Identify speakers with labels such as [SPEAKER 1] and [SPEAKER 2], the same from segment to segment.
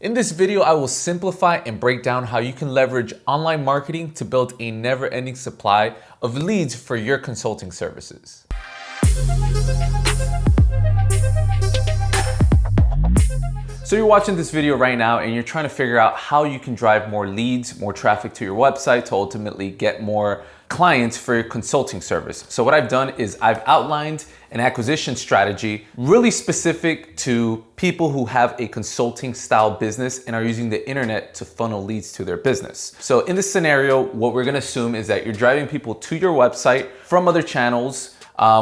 [SPEAKER 1] In this video, I will simplify and break down how you can leverage online marketing to build a never-ending supply of leads for your consulting services. So you're watching this video right now and you're trying to figure out how you can drive more leads, more traffic to your website to ultimately get more clients for your consulting service. So what I've done is I've outlined an acquisition strategy really specific to people who have a consulting style business and are using the internet to funnel leads to their business. So in this scenario, what we're gonna assume is that you're driving people to your website from other channels,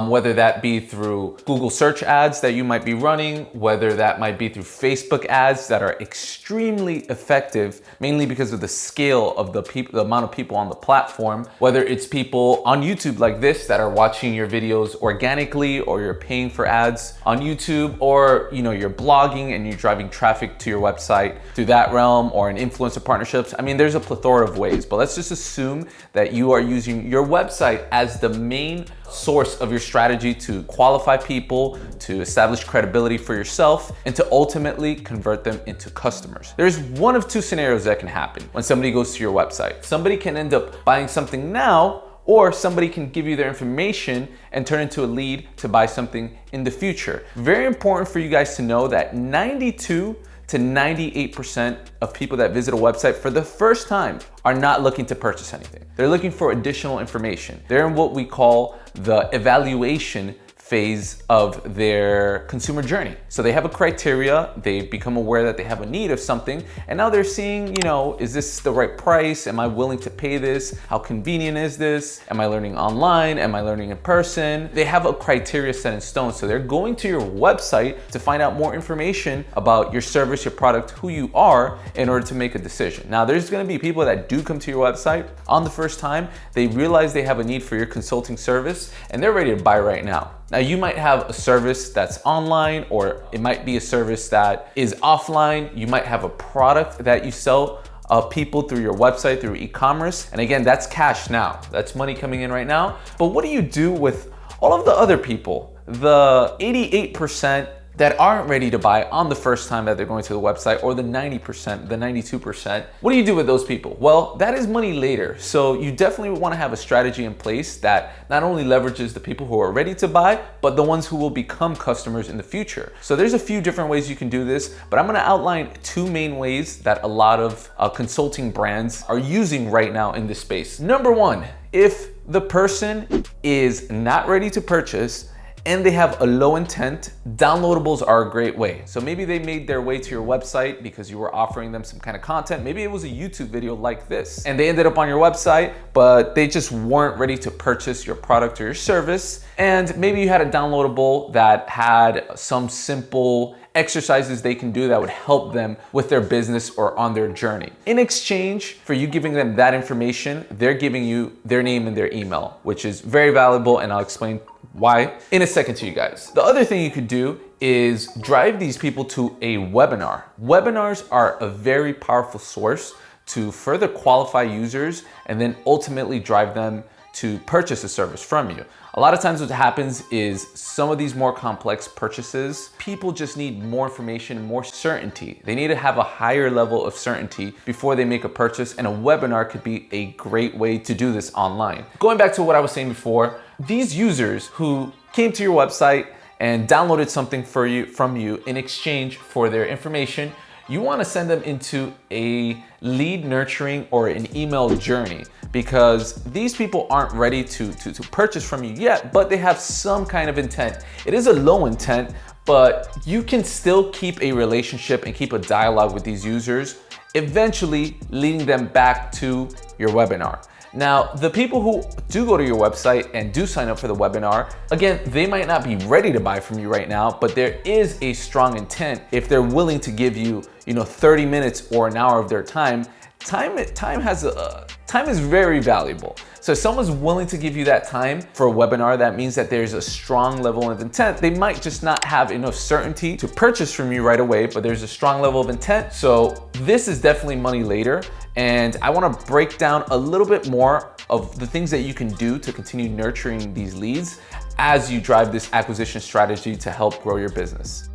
[SPEAKER 1] whether that be through Google search ads that you might be running, whether that might be through Facebook ads that are extremely effective, mainly because of the scale of the amount of people on the platform, whether it's people on YouTube like this that are watching your videos organically, or you're paying for ads on YouTube, or you're blogging and you're driving traffic to your website through that realm, or in influencer partnerships. I mean, there's a plethora of ways, but let's just assume that you are using your website as the main source of your strategy to qualify people, to establish credibility for yourself, and to ultimately convert them into customers. There's one of two scenarios that can happen when somebody goes to your website. Somebody can end up buying something now, or somebody can give you their information and turn into a lead to buy something in the future. Very important for you guys to know that 92 to 98% of people that visit a website for the first time are not looking to purchase anything. They're looking for additional information. They're in what we call the evaluation phase of their consumer journey. So they have a criteria, they become aware that they have a need of something, and now they're seeing, is this the right price? Am I willing to pay this? How convenient is this? Am I learning online? Am I learning in person? They have a criteria set in stone. So they're going to your website to find out more information about your service, your product, who you are, in order to make a decision. Now, there's gonna be people that do come to your website on the first time, they realize they have a need for your consulting service, and they're ready to buy right now. Now, you might have a service that's online, or it might be a service that is offline. You might have a product that you sell people through your website, through e-commerce. And again, that's cash now. That's money coming in right now. But what do you do with all of the other people, the 88% that aren't ready to buy on the first time that they're going to the website, or the 90%, the 92%? What do you do with those people? Well, that is money later. So you definitely want to have a strategy in place that not only leverages the people who are ready to buy, but the ones who will become customers in the future. So there's a few different ways you can do this, but I'm going to outline two main ways that a lot of consulting brands are using right now in this space. Number one, if the person is not ready to purchase and they have a low intent, downloadables are a great way. So maybe they made their way to your website because you were offering them some kind of content. Maybe it was a YouTube video like this, and they ended up on your website, but they just weren't ready to purchase your product or your service. And maybe you had a downloadable that had some simple exercises they can do that would help them with their business or on their journey. In exchange for you giving them that information, they're giving you their name and their email, which is very valuable, and I'll explain why in a second to you guys. The other thing you could do is drive these people to a webinar. Webinars are a very powerful source to further qualify users and then ultimately drive them to purchase a service from you. A lot of times what happens is some of these more complex purchases, people just need more information, more certainty. They need to have a higher level of certainty before they make a purchase, and a webinar could be a great way to do this online. Going back to what I was saying before, these users who came to your website and downloaded something from you in exchange for their information, you want to send them into a lead nurturing or an email journey, because these people aren't ready to purchase from you yet, but they have some kind of intent. It is a low intent, but you can still keep a relationship and keep a dialogue with these users, eventually leading them back to your webinar. Now, the people who do go to your website and do sign up for the webinar, again, they might not be ready to buy from you right now, but there is a strong intent if they're willing to give you, 30 minutes or an hour of their time. Time is very valuable. So if someone's willing to give you that time for a webinar, that means that there's a strong level of intent. They might just not have enough certainty to purchase from you right away, but there's a strong level of intent. So this is definitely money later. And I want to break down a little bit more of the things that you can do to continue nurturing these leads as you drive this acquisition strategy to help grow your business.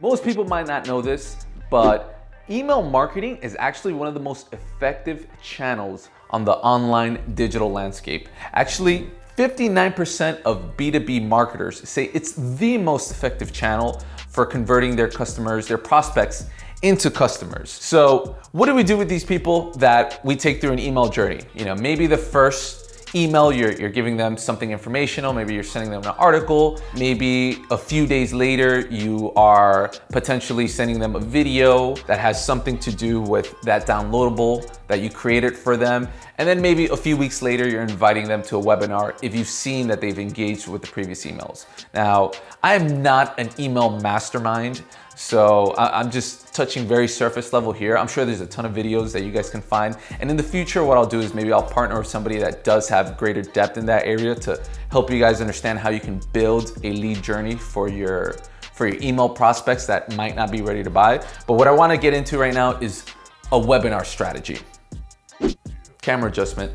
[SPEAKER 1] Most people might not know this, but email marketing is actually one of the most effective channels on the online digital landscape. Actually, 59% of B2B marketers say it's the most effective channel for converting their customers, their prospects, into customers. So what do we do with these people that we take through an email journey? You know, maybe the first email, you're giving them something informational, maybe you're sending them an article, maybe a few days later, you are potentially sending them a video that has something to do with that downloadable that you created for them. And then maybe a few weeks later, you're inviting them to a webinar if you've seen that they've engaged with the previous emails. Now, I am not an email mastermind, so I'm just touching very surface level here. I'm sure there's a ton of videos that you guys can find. And in the future, what I'll do is maybe I'll partner with somebody that does have greater depth in that area to help you guys understand how you can build a lead journey for your email prospects that might not be ready to buy. But what I wanna get into right now is a webinar strategy. Camera adjustment.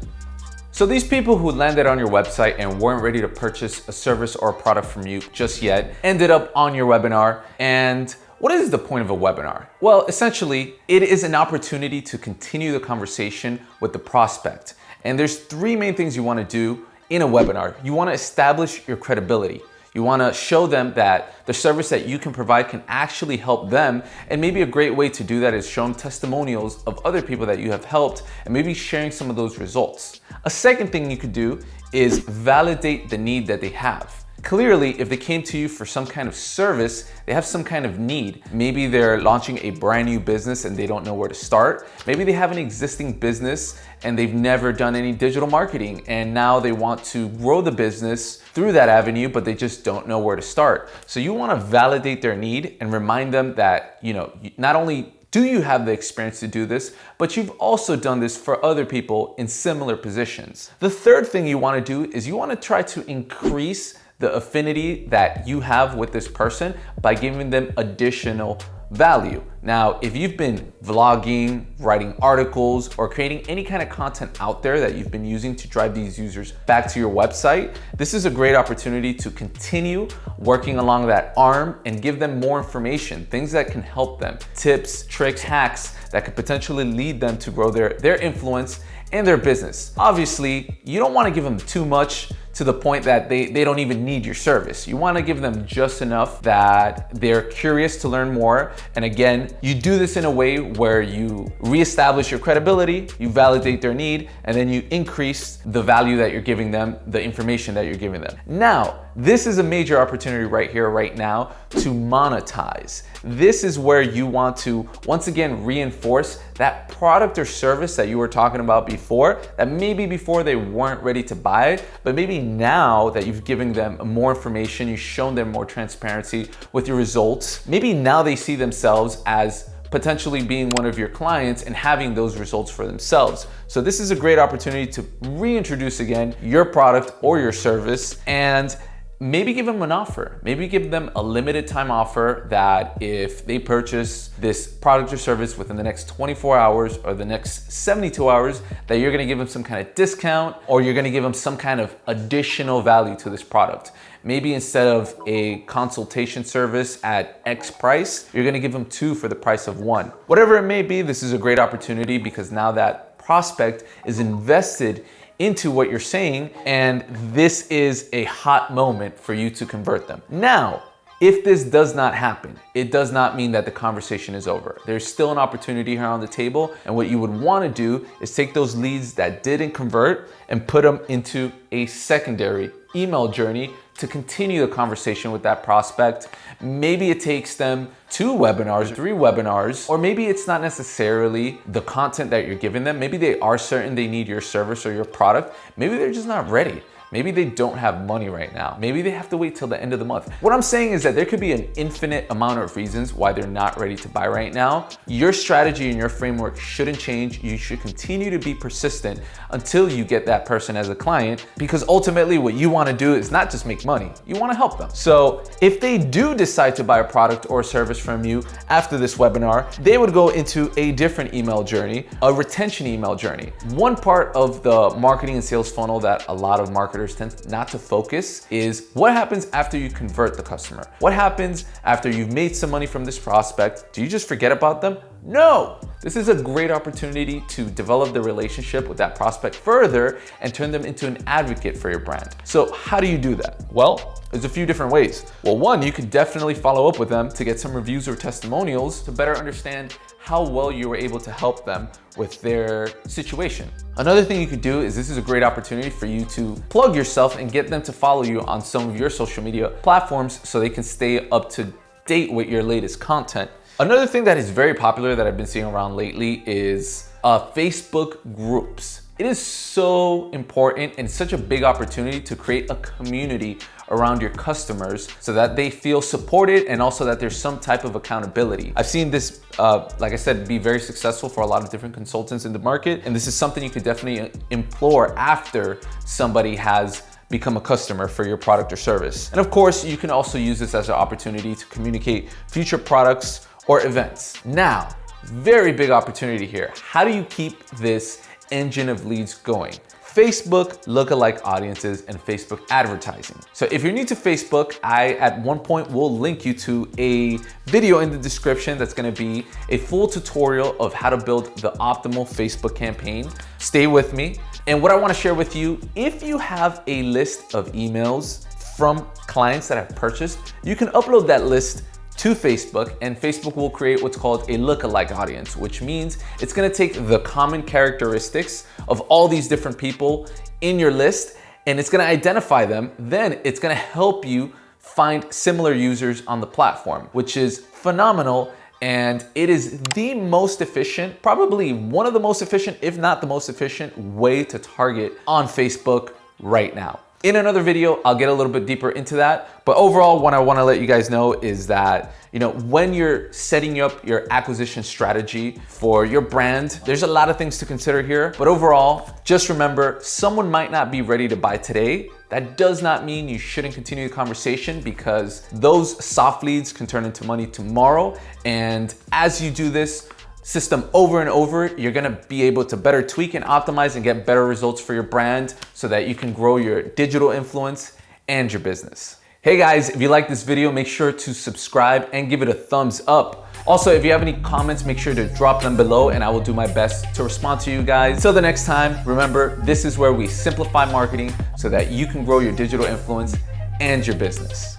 [SPEAKER 1] So these people who landed on your website and weren't ready to purchase a service or a product from you just yet ended up on your webinar. And what is the point of a webinar? Well, essentially, it is an opportunity to continue the conversation with the prospect. And there's three main things you want to do in a webinar. You want to establish your credibility. You want to show them that the service that you can provide can actually help them. And maybe a great way to do that is showing testimonials of other people that you have helped and maybe sharing some of those results. A second thing you could do is validate the need that they have. Clearly, if they came to you for some kind of service, they have some kind of need. Maybe they're launching a brand new business and they don't know where to start. Maybe they have an existing business and they've never done any digital marketing and now they want to grow the business through that avenue, but they just don't know where to start. So you want to validate their need and remind them that, you know, not only do you have the experience to do this, but you've also done this for other people in similar positions. The third thing you want to do is you want to try to increase the affinity that you have with this person by giving them additional value. Now, if you've been vlogging, writing articles, or creating any kind of content out there that you've been using to drive these users back to your website, this is a great opportunity to continue working along that arm and give them more information, things that can help them, tips, tricks, hacks that could potentially lead them to grow their influence and their business. Obviously, you don't want to give them too much to the point that they don't even need your service. You want to give them just enough that they're curious to learn more. And again, you do this in a way where you reestablish your credibility, you validate their need, and then you increase the value that you're giving them, the information that you're giving them. Now, this is a major opportunity right here, right now, to monetize. This is where you want to, once again, reinforce that product or service that you were talking about before, that maybe before they weren't ready to buy it, but maybe now that you've given them more information, you've shown them more transparency with your results, maybe now they see themselves as potentially being one of your clients and having those results for themselves. So this is a great opportunity to reintroduce again your product or your service and maybe give them an offer. Maybe give them a limited time offer that if they purchase this product or service within the next 24 hours or the next 72 hours, that you're gonna give them some kind of discount or you're gonna give them some kind of additional value to this product. Maybe instead of a consultation service at X price, you're gonna give them 2 for the price of 1. Whatever it may be, this is a great opportunity because now that prospect is invested into what you're saying, and this is a hot moment for you to convert them. Now, if this does not happen, it does not mean that the conversation is over. There's still an opportunity here on the table, and what you would want to do is take those leads that didn't convert and put them into a secondary email journey to continue the conversation with that prospect. Maybe it takes them 2 webinars, 3 webinars, or maybe it's not necessarily the content that you're giving them. Maybe they are certain they need your service or your product. Maybe they're just not ready. Maybe they don't have money right now. Maybe they have to wait till the end of the month. What I'm saying is that there could be an infinite amount of reasons why they're not ready to buy right now. Your strategy and your framework shouldn't change. You should continue to be persistent until you get that person as a client, because ultimately what you want to do is not just make money, you want to help them. So if they do decide to buy a product or service from you after this webinar, they would go into a different email journey, a retention email journey. One part of the marketing and sales funnel that a lot of marketers marketers tend not to focus is what happens after you convert the customer? What happens after you've made some money from this prospect? Do you just forget about them? No! This is a great opportunity to develop the relationship with that prospect further and turn them into an advocate for your brand. So how do you do that? Well, there's a few different ways. Well, one, you could definitely follow up with them to get some reviews or testimonials to better understand how well you were able to help them with their situation. Another thing you could do is this is a great opportunity for you to plug yourself and get them to follow you on some of your social media platforms so they can stay up to date with your latest content. Another thing that is very popular that I've been seeing around lately is Facebook groups. It is so important and such a big opportunity to create a community around your customers so that they feel supported and also that there's some type of accountability. I've seen this, like I said, be very successful for a lot of different consultants in the market. And this is something you could definitely implore after somebody has become a customer for your product or service. And of course, you can also use this as an opportunity to communicate future products or events. Now, very big opportunity here. How do you keep this engine of leads going? Facebook lookalike audiences and Facebook advertising. So if you're new to Facebook, I at one point will link you to a video in the description that's gonna be a full tutorial of how to build the optimal Facebook campaign. Stay with me. And what I wanna share with you, if you have a list of emails from clients that have purchased, you can upload that list to Facebook, and Facebook will create what's called a lookalike audience, which means it's gonna take the common characteristics of all these different people in your list, and it's gonna identify them. Then it's gonna help you find similar users on the platform, which is phenomenal. And it is the most efficient, probably one of the most efficient, if not the most efficient way to target on Facebook right now. In another video, I'll get a little bit deeper into that. But overall, what I wanna let you guys know is that, when you're setting up your acquisition strategy for your brand, there's a lot of things to consider here. But overall, just remember, someone might not be ready to buy today. That does not mean you shouldn't continue the conversation, because those soft leads can turn into money tomorrow. And as you do this system over and over, you're gonna be able to better tweak and optimize and get better results for your brand so that you can grow your digital influence and your business. Hey guys, if you like this video, make sure to subscribe and give it a thumbs up. Also, if you have any comments, make sure to drop them below and I will do my best to respond to you guys. Till the next time, remember, this is where we simplify marketing so that you can grow your digital influence and your business.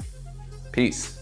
[SPEAKER 1] Peace.